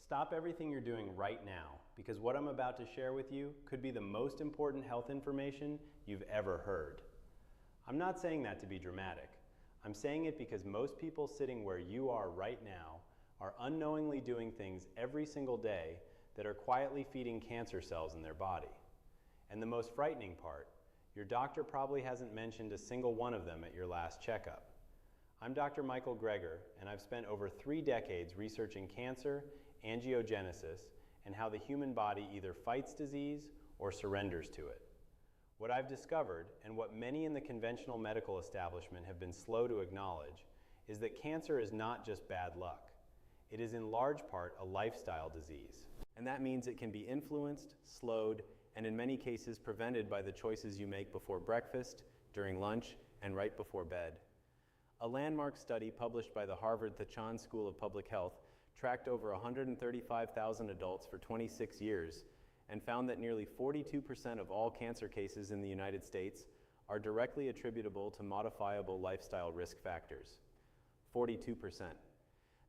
Stop everything you're doing right now, because what I'm about to share with you could be the most important health information you've ever heard. I'm not saying that to be dramatic. I'm saying it because most people sitting where you are right now are unknowingly doing things every single day that are quietly feeding cancer cells in their body. And the most frightening part, your doctor probably hasn't mentioned a single one of them at your last checkup. I'm Dr. Michael Greger, and I've spent over 3 decades researching cancer, angiogenesis, and how the human body either fights disease or surrenders to it. What I've discovered, and what many in the conventional medical establishment have been slow to acknowledge, is that cancer is not just bad luck. It is in large part a lifestyle disease. And that means it can be influenced, slowed, and in many cases prevented by the choices you make before breakfast, during lunch, and right before bed. A landmark study published by the Harvard Thachan School of Public Health tracked over 135,000 adults for 26 years and found that nearly 42% of all cancer cases in the United States are directly attributable to modifiable lifestyle risk factors. 42%.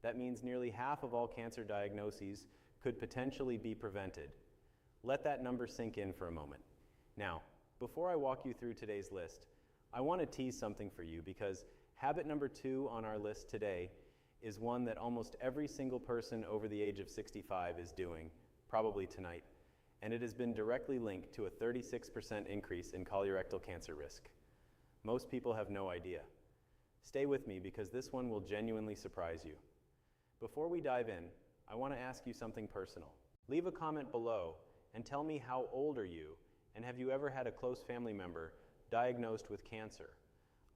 That means nearly half of all cancer diagnoses could potentially be prevented. Let that number sink in for a moment. Now, before I walk you through today's list, I want to tease something for you because habit number 2 on our list today is one that almost every single person over the age of 65 is doing, probably tonight, and it has been directly linked to a 36% increase in colorectal cancer risk. Most people have no idea. Stay with me because this one will genuinely surprise you. Before we dive in, I want to ask you something personal. Leave a comment below and tell me how old are you, and have you ever had a close family member diagnosed with cancer?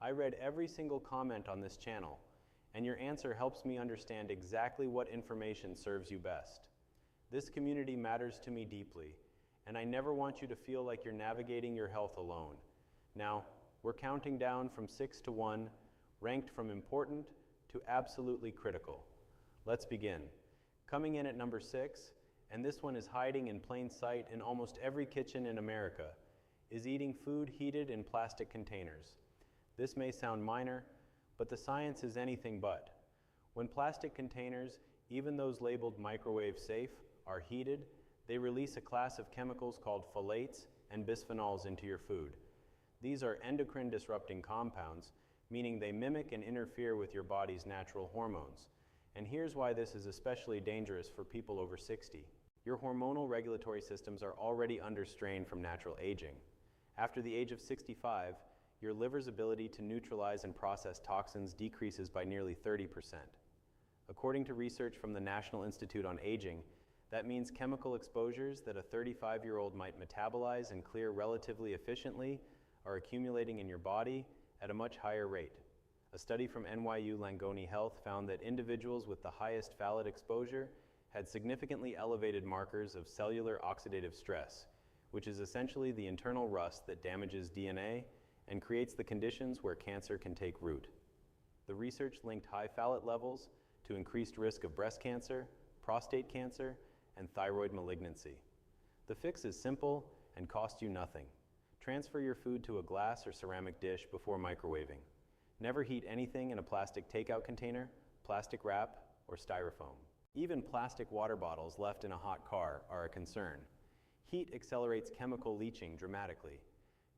I read every single comment on this channel, and your answer helps me understand exactly what information serves you best. This community matters to me deeply, and I never want you to feel like you're navigating your health alone. Now, we're counting down from 6 to 1, ranked from important to absolutely critical. Let's begin. Coming in at number 6, and this one is hiding in plain sight in almost every kitchen in America, is eating food heated in plastic containers. This may sound minor, but the science is anything but. When plastic containers, even those labeled microwave safe, are heated, they release a class of chemicals called phthalates and bisphenols into your food. These are endocrine disrupting compounds, meaning they mimic and interfere with your body's natural hormones. And here's why this is especially dangerous for people over 60. Your hormonal regulatory systems are already under strain from natural aging. After the age of 65, your liver's ability to neutralize and process toxins decreases by nearly 30%. According to research from the National Institute on Aging, that means chemical exposures that a 35-year-old might metabolize and clear relatively efficiently are accumulating in your body at a much higher rate. A study from NYU Langone Health found that individuals with the highest phthalate exposure had significantly elevated markers of cellular oxidative stress, which is essentially the internal rust that damages DNA and creates the conditions where cancer can take root. The research linked high phthalate levels to increased risk of breast cancer, prostate cancer, and thyroid malignancy. The fix is simple and costs you nothing. Transfer your food to a glass or ceramic dish before microwaving. Never heat anything in a plastic takeout container, plastic wrap, or styrofoam. Even plastic water bottles left in a hot car are a concern. Heat accelerates chemical leaching dramatically.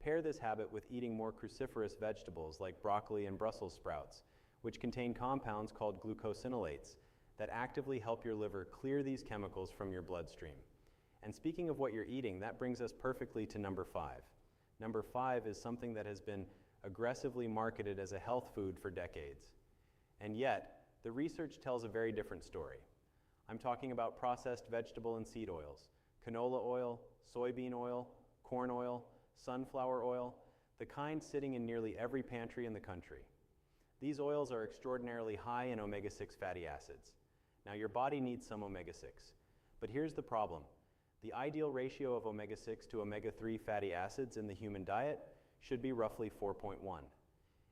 Pair this habit with eating more cruciferous vegetables like broccoli and Brussels sprouts, which contain compounds called glucosinolates that actively help your liver clear these chemicals from your bloodstream. And speaking of what you're eating, that brings us perfectly to number 5. Number 5 is something that has been aggressively marketed as a health food for decades. And yet, the research tells a very different story. I'm talking about processed vegetable and seed oils, canola oil, soybean oil, corn oil, sunflower oil, the kind sitting in nearly every pantry in the country. These oils are extraordinarily high in omega-6 fatty acids. Now, your body needs some omega-6, but here's the problem. The ideal ratio of omega-6 to omega-3 fatty acids in the human diet should be roughly 4.1.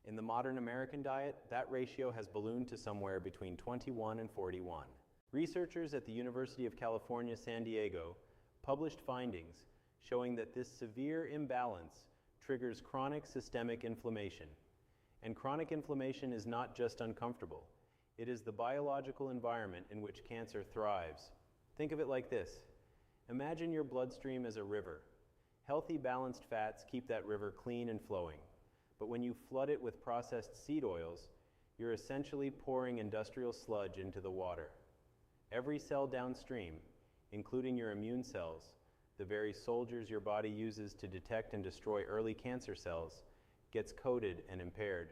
In the modern American diet, that ratio has ballooned to somewhere between 21 and 41. Researchers at the University of California, San Diego published findings showing that this severe imbalance triggers chronic systemic inflammation. And chronic inflammation is not just uncomfortable. It is the biological environment in which cancer thrives. Think of it like this. Imagine your bloodstream as a river. Healthy, balanced fats keep that river clean and flowing. But when you flood it with processed seed oils, you're essentially pouring industrial sludge into the water. Every cell downstream, including your immune cells, the very soldiers your body uses to detect and destroy early cancer cells, gets coated and impaired.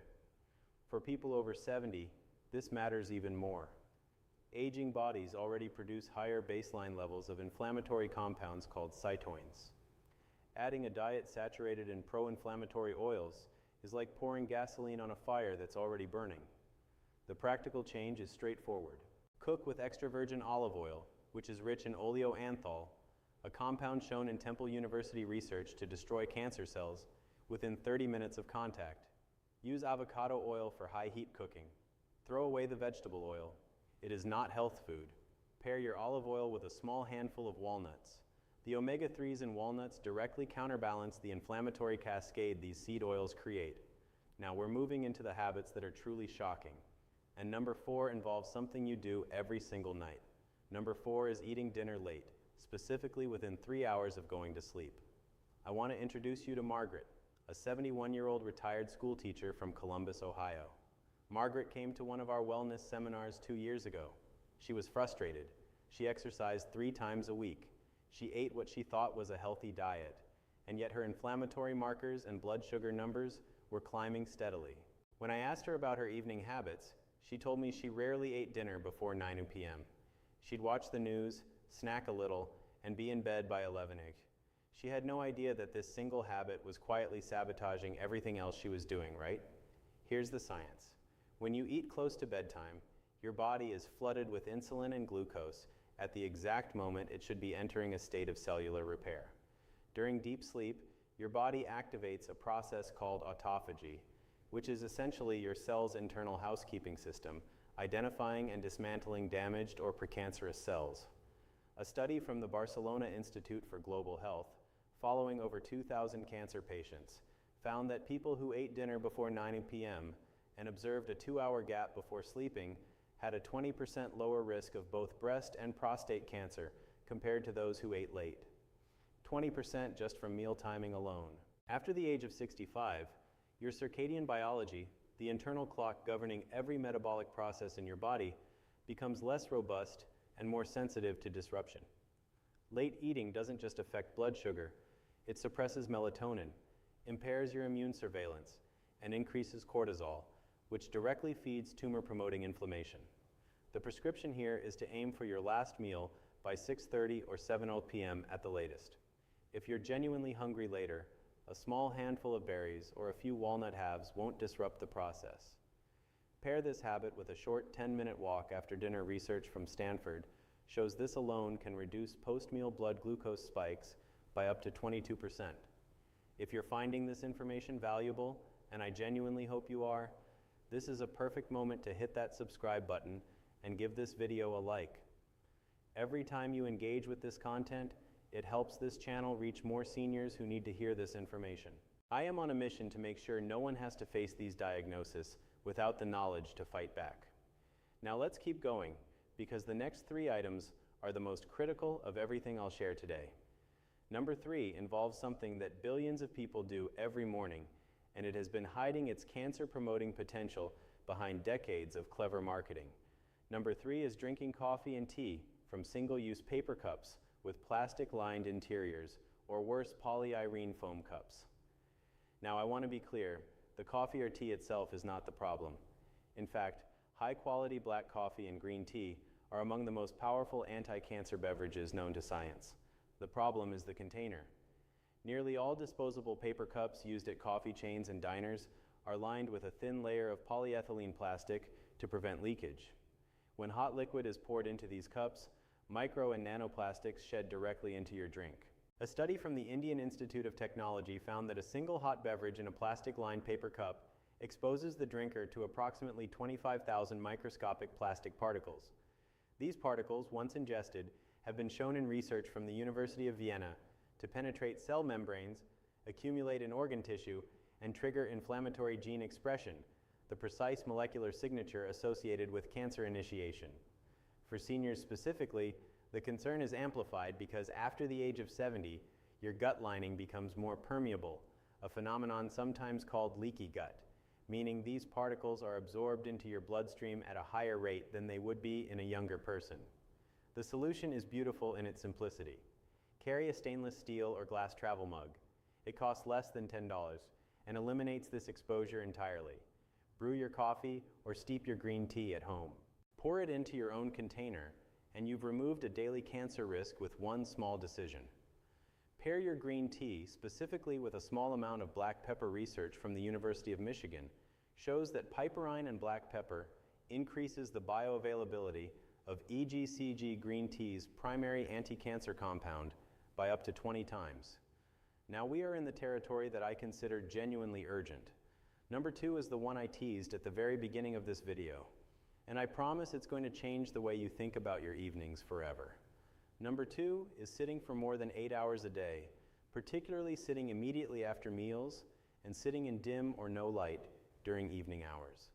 For people over 70, this matters even more. Aging bodies already produce higher baseline levels of inflammatory compounds called cytoins. Adding a diet saturated in pro-inflammatory oils is like pouring gasoline on a fire that's already burning. The practical change is straightforward. Cook with extra virgin olive oil, which is rich in oleoanthol, a compound shown in Temple University research to destroy cancer cells within 30 minutes of contact. Use avocado oil for high heat cooking. Throw away the vegetable oil. It is not health food. Pair your olive oil with a small handful of walnuts. The omega-3s in walnuts directly counterbalance the inflammatory cascade these seed oils create. Now we're moving into the habits that are truly shocking. And number 4 involves something you do every single night. Number 4 is eating dinner late, specifically within 3 hours of going to sleep. I want to introduce you to Margaret, a 71-year-old retired school teacher from Columbus, Ohio. Margaret came to one of our wellness seminars 2 years ago. She was frustrated. She exercised 3 times a week. She ate what she thought was a healthy diet, and yet her inflammatory markers and blood sugar numbers were climbing steadily. When I asked her about her evening habits, she told me she rarely ate dinner before 9 p.m. She'd watch the news, snack a little, and be in bed by 11-ish. She had no idea that this single habit was quietly sabotaging everything else she was doing, right? Here's the science. When you eat close to bedtime, your body is flooded with insulin and glucose at the exact moment it should be entering a state of cellular repair. During deep sleep, your body activates a process called autophagy, which is essentially your cell's internal housekeeping system, identifying and dismantling damaged or precancerous cells. A study from the Barcelona Institute for Global Health, following over 2,000 cancer patients, found that people who ate dinner before 9 p.m. and observed a 2-hour gap before sleeping had a 20% lower risk of both breast and prostate cancer compared to those who ate late. 20% just from meal timing alone. After the age of 65, your circadian biology, the internal clock governing every metabolic process in your body, becomes less robust and more sensitive to disruption. Late eating doesn't just affect blood sugar, it suppresses melatonin, impairs your immune surveillance, and increases cortisol, which directly feeds tumor-promoting inflammation. The prescription here is to aim for your last meal by 6:30 or 7:00 p.m. at the latest. If you're genuinely hungry later, a small handful of berries or a few walnut halves won't disrupt the process. Pair this habit with a short 10-minute walk after dinner. Research from Stanford shows this alone can reduce post-meal blood glucose spikes by up to 22%. If you're finding this information valuable, and I genuinely hope you are, this is a perfect moment to hit that subscribe button and give this video a like. Every time you engage with this content, it helps this channel reach more seniors who need to hear this information. I am on a mission to make sure no one has to face these diagnoses without the knowledge to fight back. Now let's keep going, because the next 3 items are the most critical of everything I'll share today. Number 3 involves something that billions of people do every morning, and it has been hiding its cancer-promoting potential behind decades of clever marketing. Number 3 is drinking coffee and tea from single-use paper cups with plastic-lined interiors, or worse, polyirene foam cups. Now, I want to be clear, the coffee or tea itself is not the problem. In fact, high-quality black coffee and green tea are among the most powerful anti-cancer beverages known to science. The problem is the container. Nearly all disposable paper cups used at coffee chains and diners are lined with a thin layer of polyethylene plastic to prevent leakage. When hot liquid is poured into these cups, micro and nanoplastics shed directly into your drink. A study from the Indian Institute of Technology found that a single hot beverage in a plastic-lined paper cup exposes the drinker to approximately 25,000 microscopic plastic particles. These particles, once ingested, have been shown in research from the University of Vienna to penetrate cell membranes, accumulate in organ tissue, and trigger inflammatory gene expression, the precise molecular signature associated with cancer initiation. For seniors specifically, the concern is amplified because after the age of 70, your gut lining becomes more permeable, a phenomenon sometimes called leaky gut, meaning these particles are absorbed into your bloodstream at a higher rate than they would be in a younger person. The solution is beautiful in its simplicity. Carry a stainless steel or glass travel mug. It costs less than $10 and eliminates this exposure entirely. Brew your coffee or steep your green tea at home. Pour it into your own container, and you've removed a daily cancer risk with one small decision. Pair your green tea specifically with a small amount of black pepper. Research from the University of Michigan shows that piperine and black pepper increases the bioavailability of EGCG green tea's primary anti-cancer compound by up to 20 times. Now we are in the territory that I consider genuinely urgent. Number 2 is the one I teased at the very beginning of this video, and I promise it's going to change the way you think about your evenings forever. Number 2 is sitting for more than 8 hours a day, particularly sitting immediately after meals and sitting in dim or no light during evening hours.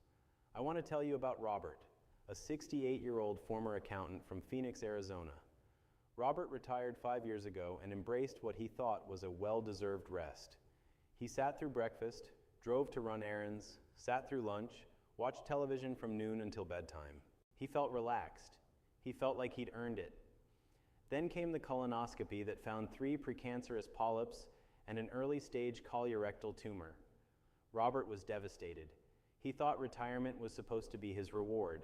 I want to tell you about Robert, a 68-year-old former accountant from Phoenix, Arizona. Robert retired 5 years ago and embraced what he thought was a well-deserved rest. He sat through breakfast, drove to run errands, sat through lunch, watched television from noon until bedtime. He felt relaxed. He felt like he'd earned it. Then came the colonoscopy that found 3 precancerous polyps and an early-stage colorectal tumor. Robert was devastated. He thought retirement was supposed to be his reward.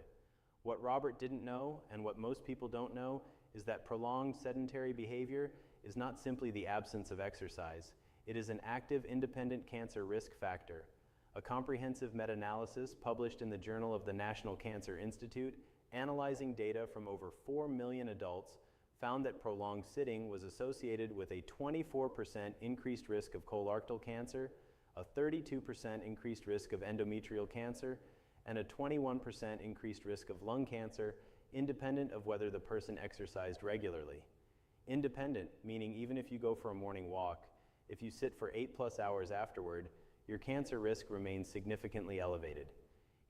What Robert didn't know, and what most people don't know, is that prolonged sedentary behavior is not simply the absence of exercise. It is an active independent cancer risk factor. A comprehensive meta-analysis published in the Journal of the National Cancer Institute, analyzing data from over 4 million adults, found that prolonged sitting was associated with a 24% increased risk of colorectal cancer, a 32% increased risk of endometrial cancer, and a 21% increased risk of lung cancer, independent of whether the person exercised regularly. Independent, meaning even if you go for a morning walk, if you sit for 8+ hours afterward, your cancer risk remains significantly elevated.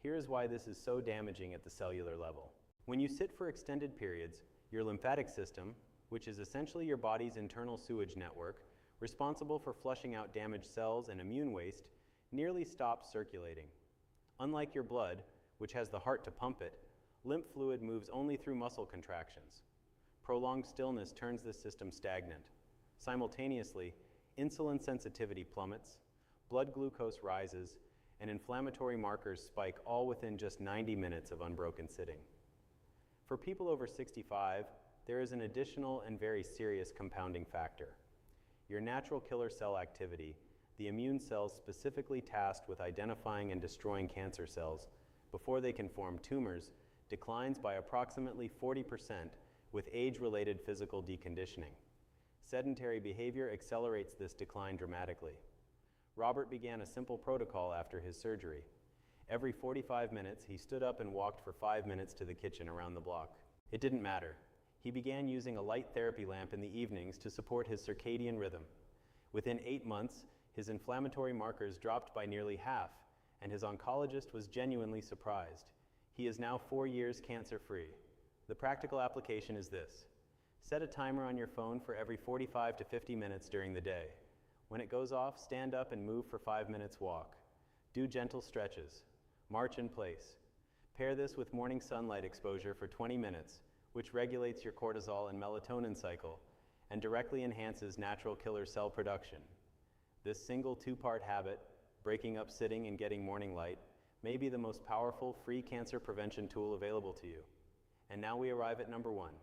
Here is why this is so damaging at the cellular level. When you sit for extended periods, your lymphatic system, which is essentially your body's internal sewage network, responsible for flushing out damaged cells and immune waste, nearly stops circulating. Unlike your blood, which has the heart to pump it, lymph fluid moves only through muscle contractions. Prolonged stillness turns this system stagnant. Simultaneously, insulin sensitivity plummets, blood glucose rises, and inflammatory markers spike, all within just 90 minutes of unbroken sitting. For people over 65, there is an additional and very serious compounding factor. Your natural killer cell activity, the immune cells specifically tasked with identifying and destroying cancer cells before they can form tumors, declines by approximately 40% with age-related physical deconditioning. Sedentary behavior accelerates this decline dramatically. Robert began a simple protocol after his surgery. Every 45 minutes, he stood up and walked for 5 minutes to the kitchen around the block. It didn't matter. He began using a light therapy lamp in the evenings to support his circadian rhythm. Within 8 months, his inflammatory markers dropped by nearly half, and his oncologist was genuinely surprised. He is now 4 years cancer-free. The practical application is this. Set a timer on your phone for every 45 to 50 minutes during the day. When it goes off, stand up and move for 5 minutes walk. Do gentle stretches. March in place. Pair this with morning sunlight exposure for 20 minutes, which regulates your cortisol and melatonin cycle and directly enhances natural killer cell production. This single 2-part habit, breaking up sitting and getting morning light, may be the most powerful free cancer prevention tool available to you. And now we arrive at number 1,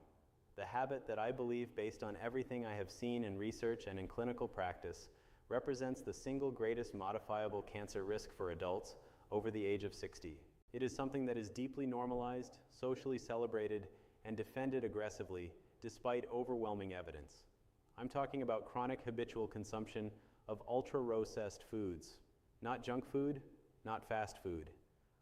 the habit that I believe, based on everything I have seen in research and in clinical practice, represents the single greatest modifiable cancer risk for adults over the age of 60. It is something that is deeply normalized, socially celebrated, and defended aggressively despite overwhelming evidence. I'm talking about chronic habitual consumption of ultra-processed foods. Not junk food, not fast food.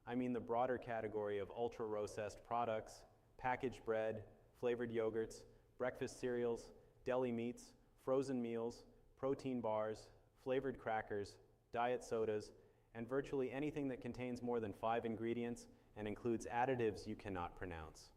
I mean the broader category of ultra-processed products, packaged bread, flavored yogurts, breakfast cereals, deli meats, frozen meals, protein bars, flavored crackers, diet sodas, and virtually anything that contains more than 5 ingredients and includes additives you cannot pronounce.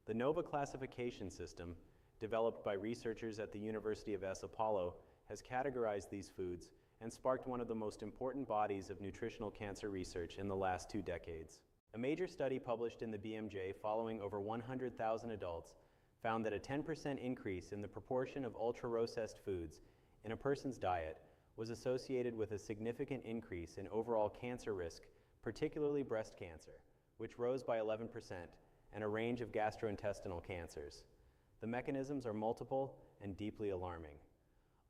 The NOVA classification system, developed by researchers at the University of São Paulo, has categorized these foods and sparked one of the most important bodies of nutritional cancer research in the last 2 decades. A major study published in the BMJ following over 100,000 adults found that a 10% increase in the proportion of ultra-processed foods in a person's diet was associated with a significant increase in overall cancer risk, particularly breast cancer, which rose by 11%, and a range of gastrointestinal cancers. The mechanisms are multiple and deeply alarming.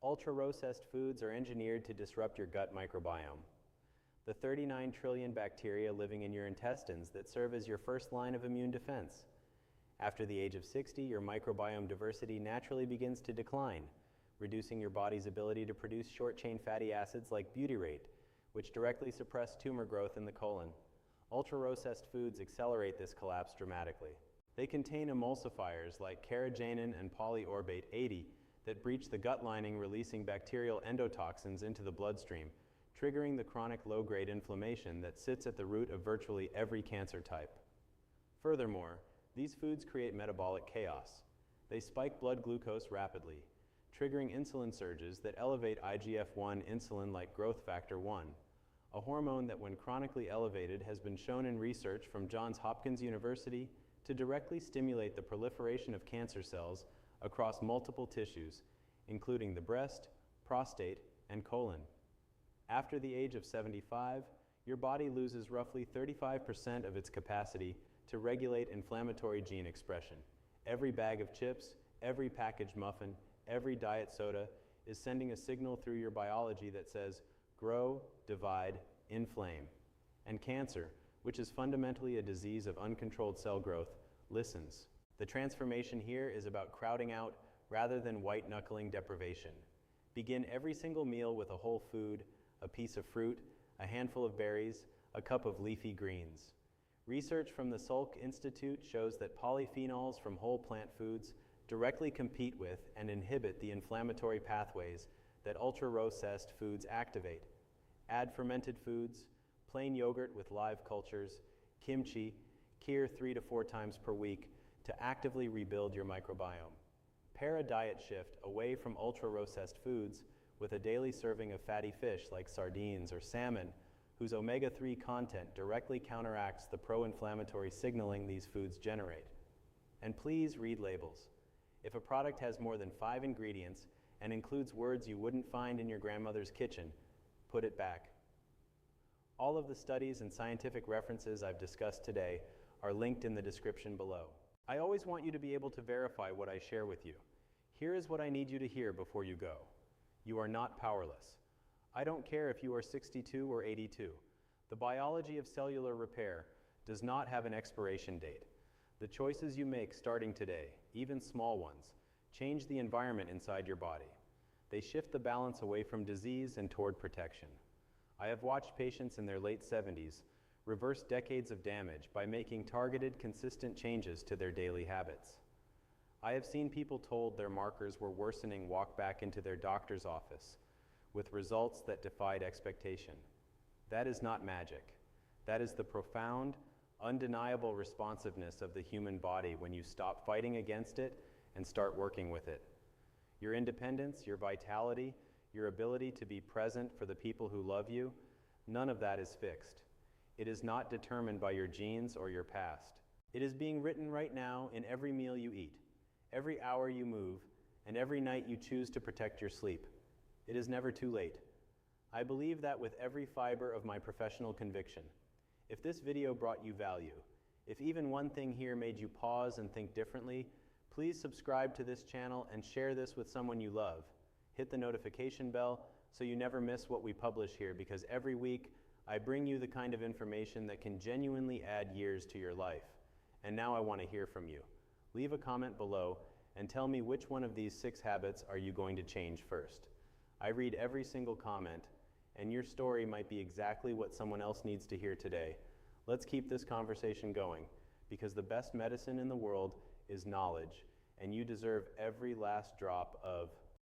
Ultra-processed foods are engineered to disrupt your gut microbiome. The 39 trillion bacteria living in your intestines that serve as your first line of immune defense. After the age of 60, your microbiome diversity naturally begins to decline, reducing your body's ability to produce short-chain fatty acids like butyrate, which directly suppress tumor growth in the colon. Ultra-processed foods accelerate this collapse dramatically. They contain emulsifiers like carrageenan and polyorbate 80 that breach the gut lining, releasing bacterial endotoxins into the bloodstream, triggering the chronic low-grade inflammation that sits at the root of virtually every cancer type. Furthermore, these foods create metabolic chaos. They spike blood glucose rapidly, triggering insulin surges that elevate IGF-1 insulin like growth factor 1, a hormone that when chronically elevated has been shown in research from Johns Hopkins University to directly stimulate the proliferation of cancer cells across multiple tissues, including the breast, prostate, and colon. After the age of 75, your body loses roughly 35% of its capacity to regulate inflammatory gene expression. Every bag of chips, every packaged muffin, every diet soda is sending a signal through your biology that says, grow, divide, inflame. And cancer, which is fundamentally a disease of uncontrolled cell growth, listens. The transformation here is about crowding out rather than white-knuckling deprivation. Begin every single meal with a whole food, a piece of fruit, a handful of berries, a cup of leafy greens. Research from the Salk Institute shows that polyphenols from whole plant foods directly compete with and inhibit the inflammatory pathways that ultra-processed foods activate. Add fermented foods, plain yogurt with live cultures, kimchi, kheer 3 to 4 times per week to actively rebuild your microbiome. Pair a diet shift away from ultra-processed foods with a daily serving of fatty fish like sardines or salmon, whose omega-3 content directly counteracts the pro-inflammatory signaling these foods generate. And please read labels. If a product has more than 5 ingredients and includes words you wouldn't find in your grandmother's kitchen, put it back. All of the studies and scientific references I've discussed today are linked in the description below. I always want you to be able to verify what I share with you. Here is what I need you to hear before you go. You are not powerless. I don't care if you are 62 or 82. The biology of cellular repair does not have an expiration date. The choices you make starting today, even small ones, change the environment inside your body. They shift the balance away from disease and toward protection. I have watched patients in their late 70s reverse decades of damage by making targeted, consistent changes to their daily habits. I have seen people told their markers were worsening walk back into their doctor's office with results that defied expectation. That is not magic. That is the profound, undeniable responsiveness of the human body when you stop fighting against it and start working with it. Your independence, your vitality, your ability to be present for the people who love you, none of that is fixed. It is not determined by your genes or your past. It is being written right now in every meal you eat, every hour you move, and every night you choose to protect your sleep. It is never too late. I believe that with every fiber of my professional conviction. If this video brought you value, if even one thing here made you pause and think differently, please subscribe to this channel and share this with someone you love. Hit the notification bell so you never miss what we publish here, because every week I bring you the kind of information that can genuinely add years to your life. And now I want to hear from you. Leave a comment below and tell me which one of these 6 habits are you going to change first. I read every single comment, and your story might be exactly what someone else needs to hear today. Let's keep this conversation going, because the best medicine in the world is knowledge, and you deserve every last drop of